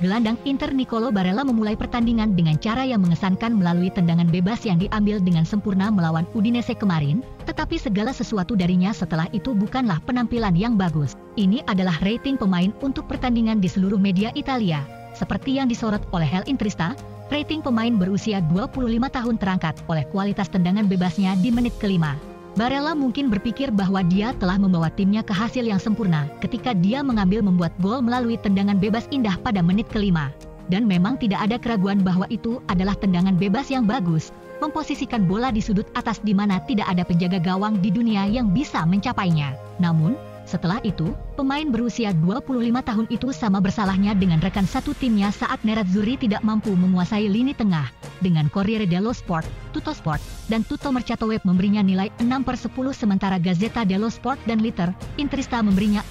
Gelandang Inter Nicolo Barella memulai pertandingan dengan cara yang mengesankan melalui tendangan bebas yang diambil dengan sempurna melawan Udinese kemarin, tetapi segala sesuatu darinya setelah itu bukanlah penampilan yang bagus. Ini adalah rating pemain untuk pertandingan di seluruh media Italia. Seperti yang disorot oleh El Intrista, rating pemain berusia 25 tahun terangkat oleh kualitas tendangan bebasnya di menit kelima. Barella mungkin berpikir bahwa dia telah membawa timnya ke hasil yang sempurna ketika dia membuat gol melalui tendangan bebas indah pada menit kelima. Dan memang tidak ada keraguan bahwa itu adalah tendangan bebas yang bagus, memposisikan bola di sudut atas di mana tidak ada penjaga gawang di dunia yang bisa mencapainya. Namun, setelah itu, pemain berusia 25 tahun itu sama bersalahnya dengan rekan satu timnya saat Nerazzurri tidak mampu menguasai lini tengah. Dengan Corriere dello Sport, Tuttosport, dan Tuttomercato Web memberinya nilai 6/10 sementara Gazzetta dello Sport dan Liter Intrista memberinya.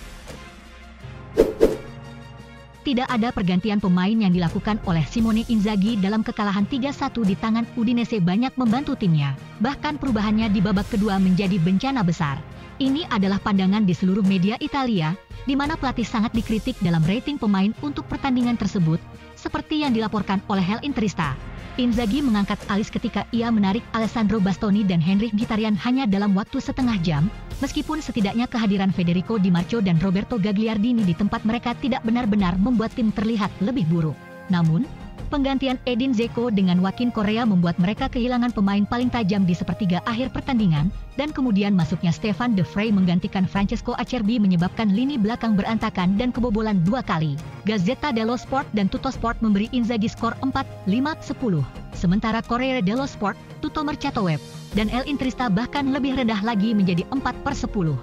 Tidak ada pergantian pemain yang dilakukan oleh Simone Inzaghi dalam kekalahan 3-1 di tangan Udinese banyak membantu timnya. Bahkan perubahannya di babak kedua menjadi bencana besar. Ini adalah pandangan di seluruh media Italia, di mana pelatih sangat dikritik dalam rating pemain untuk pertandingan tersebut, seperti yang dilaporkan oleh El Intrista. Inzaghi mengangkat alis ketika ia menarik Alessandro Bastoni dan Henrikh Mkhitaryan hanya dalam waktu setengah jam, meskipun setidaknya kehadiran Federico Di Marco dan Roberto Gagliardini di tempat mereka tidak benar-benar membuat tim terlihat lebih buruk. Namun, penggantian Edin Dzeko dengan Joaquin Correa membuat mereka kehilangan pemain paling tajam di sepertiga akhir pertandingan, dan kemudian masuknya Stefan De Vrij menggantikan Francesco Acerbi menyebabkan lini belakang berantakan dan kebobolan 2 kali. Gazzetta dello Sport dan Tuttosport memberi Inzaghi skor 4-5-10, sementara Corriere dello Sport, Tuttomercato Web, dan El Intrista bahkan lebih rendah lagi menjadi 4/10.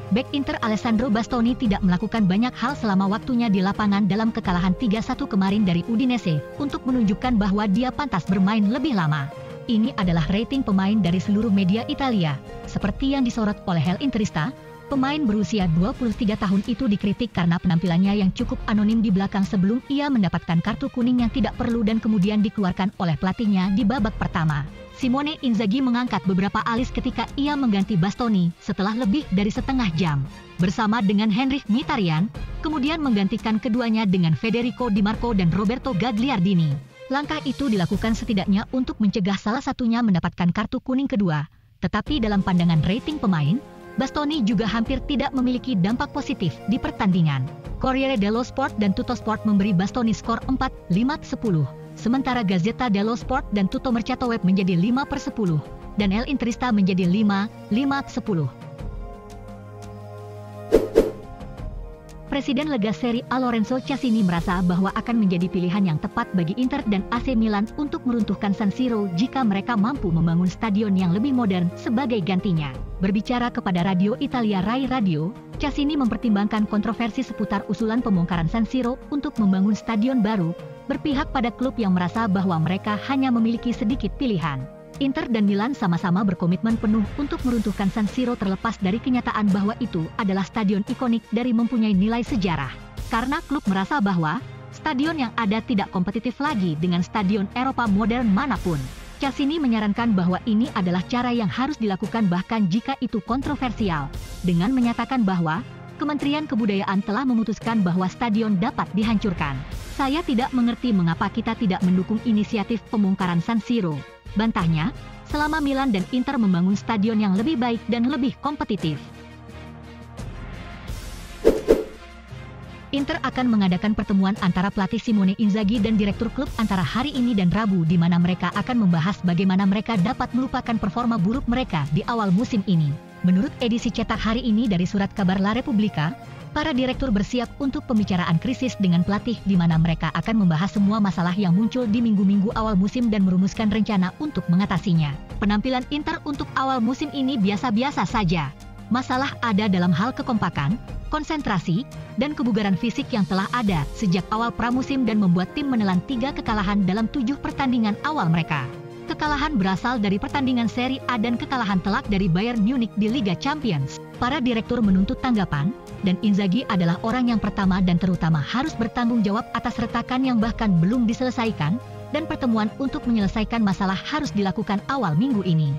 Bek Inter Alessandro Bastoni tidak melakukan banyak hal selama waktunya di lapangan dalam kekalahan 3-1 kemarin dari Udinese untuk menunjukkan bahwa dia pantas bermain lebih lama. Ini adalah rating pemain dari seluruh media Italia. Seperti yang disorot oleh El Intrista, pemain berusia 23 tahun itu dikritik karena penampilannya yang cukup anonim di belakang sebelum ia mendapatkan kartu kuning yang tidak perlu dan kemudian dikeluarkan oleh pelatihnya di babak pertama. Simone Inzaghi mengangkat beberapa alis ketika ia mengganti Bastoni setelah lebih dari setengah jam. Bersama dengan Henrikh Mkhitaryan, kemudian menggantikan keduanya dengan Federico Di Marco dan Roberto Gagliardini. Langkah itu dilakukan setidaknya untuk mencegah salah satunya mendapatkan kartu kuning kedua. Tetapi dalam pandangan rating pemain, Bastoni juga hampir tidak memiliki dampak positif di pertandingan. Corriere dello Sport dan Tuttosport memberi Bastoni skor 4-5-10. Sementara Gazzetta dello Sport dan Tuttomercato Web menjadi 5/10, dan El Intrista menjadi 5-5-10. Presiden Lega Serie A Lorenzo Cassini merasa bahwa akan menjadi pilihan yang tepat bagi Inter dan AC Milan untuk meruntuhkan San Siro jika mereka mampu membangun stadion yang lebih modern sebagai gantinya. Berbicara kepada Radio Italia Rai Radio, Cassini mempertimbangkan kontroversi seputar usulan pembongkaran San Siro untuk membangun stadion baru, berpihak pada klub yang merasa bahwa mereka hanya memiliki sedikit pilihan. Inter dan Milan sama-sama berkomitmen penuh untuk meruntuhkan San Siro terlepas dari kenyataan bahwa itu adalah stadion ikonik dari mempunyai nilai sejarah. Karena klub merasa bahwa stadion yang ada tidak kompetitif lagi dengan stadion Eropa modern manapun. Cassini menyarankan bahwa ini adalah cara yang harus dilakukan bahkan jika itu kontroversial, dengan menyatakan bahwa Kementerian Kebudayaan telah memutuskan bahwa stadion dapat dihancurkan. Saya tidak mengerti mengapa kita tidak mendukung inisiatif pembongkaran San Siro, bantahnya, selama Milan dan Inter membangun stadion yang lebih baik dan lebih kompetitif. Inter akan mengadakan pertemuan antara pelatih Simone Inzaghi dan direktur klub antara hari ini dan Rabu di mana mereka akan membahas bagaimana mereka dapat melupakan performa buruk mereka di awal musim ini. Menurut edisi cetak hari ini dari surat kabar La Repubblica, para direktur bersiap untuk pembicaraan krisis dengan pelatih di mana mereka akan membahas semua masalah yang muncul di minggu-minggu awal musim dan merumuskan rencana untuk mengatasinya. Penampilan Inter untuk awal musim ini biasa-biasa saja. Masalah ada dalam hal kekompakan, konsentrasi, dan kebugaran fisik yang telah ada sejak awal pramusim dan membuat tim menelan 3 kekalahan dalam 7 pertandingan awal mereka. Kekalahan berasal dari pertandingan Serie A dan kekalahan telak dari Bayern Munich di Liga Champions. Para direktur menuntut tanggapan, dan Inzaghi adalah orang yang pertama dan terutama harus bertanggung jawab atas retakan yang bahkan belum diselesaikan, dan pertemuan untuk menyelesaikan masalah harus dilakukan awal minggu ini.